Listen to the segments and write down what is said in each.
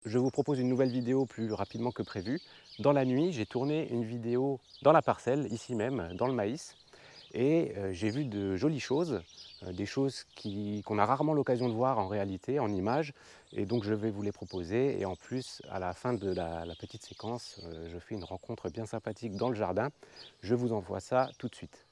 Je vous propose une nouvelle vidéo plus rapidement que prévu. Dans la nuit, j'ai tourné une vidéo dans la parcelle, ici même, dans le maïs. Et j'ai vu de jolies choses, des choses qu'on a rarement l'occasion de voir en réalité, en images. Et donc je vais vous les proposer. Et en plus, à la fin de la petite séquence, je fais une rencontre bien sympathique dans le jardin. Je vous envoie ça tout de suite.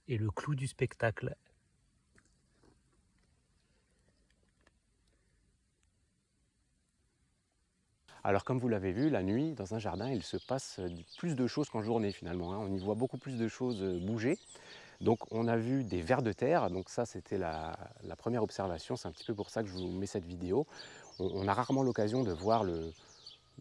Et le clou du spectacle. Alors comme vous l'avez vu, la nuit, dans un jardin, il se passe plus de choses qu'en journée finalement, hein. On y voit beaucoup plus de choses bouger. Donc on a vu des vers de terre, donc ça c'était la première observation, c'est un petit peu pour ça que je vous mets cette vidéo. On a rarement l'occasion de voir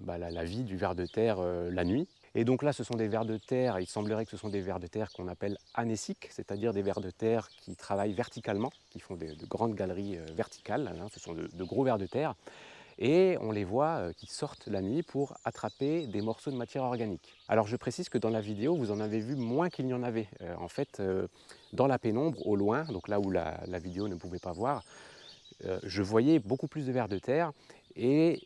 la vie du ver de terre la nuit. Et donc là ce sont des vers de terre, il semblerait que ce sont des vers de terre qu'on appelle anéciques, c'est-à-dire des vers de terre qui travaillent verticalement, qui font de grandes galeries verticales, hein. Ce sont de gros vers de terre. Et on les voit qui sortent la nuit pour attraper des morceaux de matière organique. Alors je précise que dans la vidéo, vous en avez vu moins qu'il n'y en avait. En fait, dans la pénombre, au loin, donc là où la vidéo ne pouvait pas voir, je voyais beaucoup plus de vers de terre et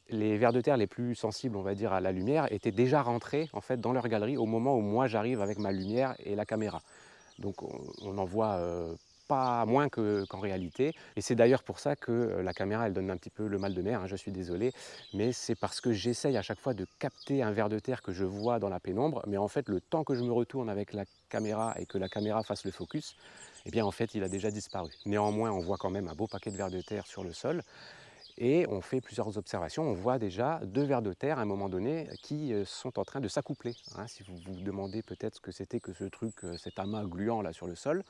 les vers de terre les plus sensibles, on va dire, à la lumière étaient déjà rentrés en fait dans leur galerie au moment où moi j'arrive avec ma lumière et la caméra. Donc on en voit pas moins qu'en réalité. Et c'est d'ailleurs pour ça que la caméra, elle donne un petit peu le mal de mer, hein, je suis désolé, mais c'est parce que j'essaye à chaque fois de capter un ver de terre que je vois dans la pénombre, mais en fait, le temps que je me retourne avec la caméra et que la caméra fasse le focus, eh bien en fait, il a déjà disparu. Néanmoins, on voit quand même un beau paquet de vers de terre sur le sol, et on fait plusieurs observations. On voit déjà deux vers de terre à un moment donné qui sont en train de s'accoupler, hein. Si vous vous demandez peut-être ce que c'était que ce truc, cet amas gluant là sur le sol,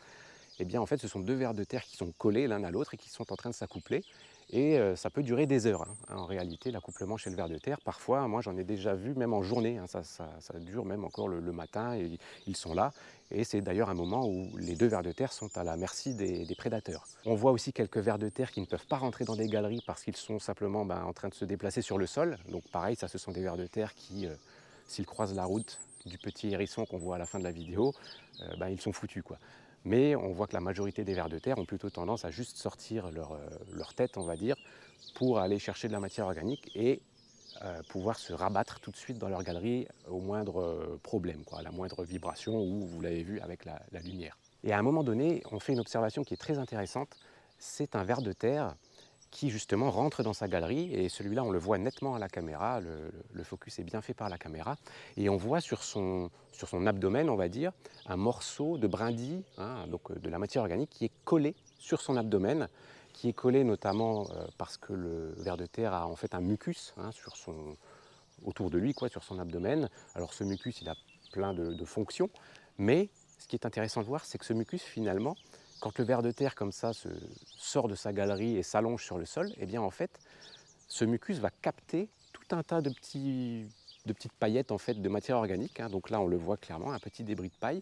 eh bien en fait ce sont deux vers de terre qui sont collés l'un à l'autre et qui sont en train de s'accoupler. Et ça peut durer des heures, hein. En réalité, l'accouplement chez le ver de terre, parfois, moi j'en ai déjà vu même en journée, hein. Ça dure même encore le matin et ils sont là. Et c'est d'ailleurs un moment où les deux vers de terre sont à la merci des prédateurs. On voit aussi quelques vers de terre qui ne peuvent pas rentrer dans des galeries parce qu'ils sont simplement en train de se déplacer sur le sol. Donc pareil, ça ce sont des vers de terre qui, s'ils croisent la route du petit hérisson qu'on voit à la fin de la vidéo, ils sont foutus, quoi. Mais on voit que la majorité des vers de terre ont plutôt tendance à juste sortir leur tête, on va dire, pour aller chercher de la matière organique et pouvoir se rabattre tout de suite dans leur galerie au moindre problème, quoi, à la moindre vibration, ou vous l'avez vu avec la lumière. Et à un moment donné, on fait une observation qui est très intéressante. C'est un ver de terre qui justement rentre dans sa galerie, et celui-là on le voit nettement à la caméra, le focus est bien fait par la caméra, et on voit sur son abdomen, on va dire, un morceau de brindille, hein, donc de la matière organique qui est collé sur son abdomen, qui est collé notamment parce que le ver de terre a en fait un mucus, hein, autour de lui, quoi, sur son abdomen. Alors ce mucus, il a plein de fonctions, mais ce qui est intéressant de voir, c'est que ce mucus, finalement, quand le ver de terre comme ça sort de sa galerie et s'allonge sur le sol, eh bien en fait, ce mucus va capter tout un tas de petites paillettes en fait de matière organique, hein. Donc là, on le voit clairement, un petit débris de paille.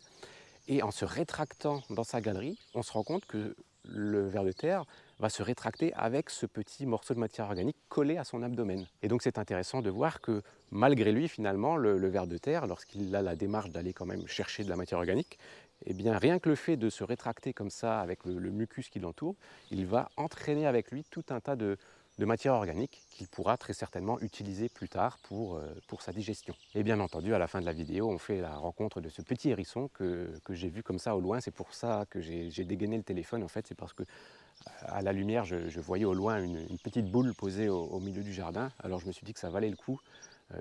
Et en se rétractant dans sa galerie, on se rend compte que le ver de terre va se rétracter avec ce petit morceau de matière organique collé à son abdomen. Et donc c'est intéressant de voir que malgré lui, finalement, le ver de terre, lorsqu'il a la démarche d'aller quand même chercher de la matière organique, eh bien rien que le fait de se rétracter comme ça avec le mucus qui l'entoure, il va entraîner avec lui tout un tas de matière organique qu'il pourra très certainement utiliser plus tard pour sa digestion. Et bien entendu, à la fin de la vidéo, on fait la rencontre de ce petit hérisson que j'ai vu comme ça au loin. C'est pour ça que j'ai dégainé le téléphone, en fait, c'est parce que à la lumière, je voyais au loin une petite boule posée au milieu du jardin. Alors je me suis dit que ça valait le coup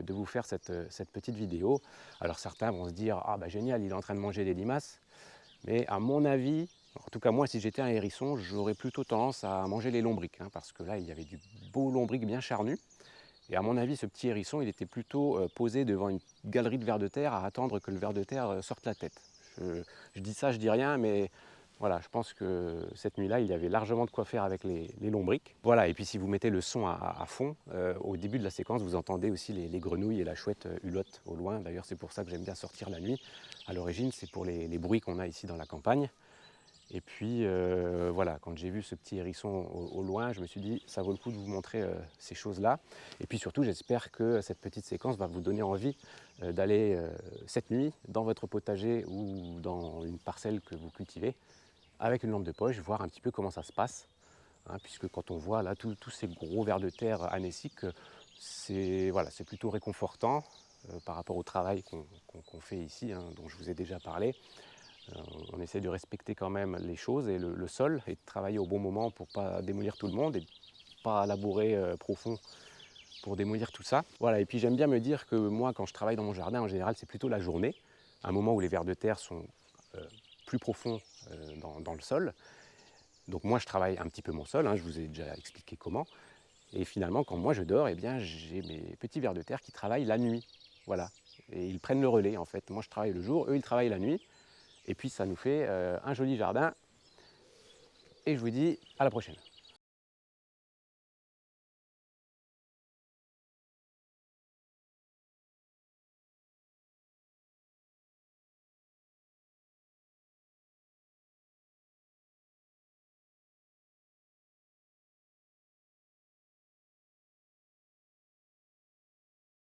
de vous faire cette petite vidéo. Alors certains vont se dire « Ah bah génial, il est en train de manger des limaces », mais à mon avis, en tout cas moi si j'étais un hérisson, j'aurais plutôt tendance à manger les lombrics, hein, parce que là il y avait du beau lombric bien charnu. Et à mon avis, ce petit hérisson, il était plutôt posé devant une galerie de vers de terre à attendre que le ver de terre sorte la tête. Je dis ça, je dis rien, mais voilà, je pense que cette nuit-là, il y avait largement de quoi faire avec les lombrics. Voilà, et puis si vous mettez le son à fond, au début de la séquence, vous entendez aussi les grenouilles et la chouette hulotte au loin. D'ailleurs, c'est pour ça que j'aime bien sortir la nuit. À l'origine, c'est pour les bruits qu'on a ici dans la campagne. Et puis voilà, quand j'ai vu ce petit hérisson au loin, je me suis dit ça vaut le coup de vous montrer ces choses-là. Et puis surtout, j'espère que cette petite séquence va vous donner envie d'aller cette nuit dans votre potager ou dans une parcelle que vous cultivez avec une lampe de poche, voir un petit peu comment ça se passe. Hein, puisque quand on voit là tous ces gros vers de terre anéciques, c'est voilà, plutôt réconfortant par rapport au travail qu'on fait ici, hein, dont je vous ai déjà parlé. On essaie de respecter quand même les choses et le sol et de travailler au bon moment pour ne pas démolir tout le monde et de ne pas labourer profond pour démolir tout ça. Voilà, et puis j'aime bien me dire que moi, quand je travaille dans mon jardin, en général, c'est plutôt la journée, un moment où les vers de terre sont plus profonds dans le sol. Donc moi, je travaille un petit peu mon sol, hein, je vous ai déjà expliqué comment. Et finalement, quand moi je dors, eh bien, j'ai mes petits vers de terre qui travaillent la nuit. Voilà. Et ils prennent le relais en fait. Moi je travaille le jour, eux ils travaillent la nuit. Et puis ça nous fait un joli jardin. Et je vous dis à la prochaine.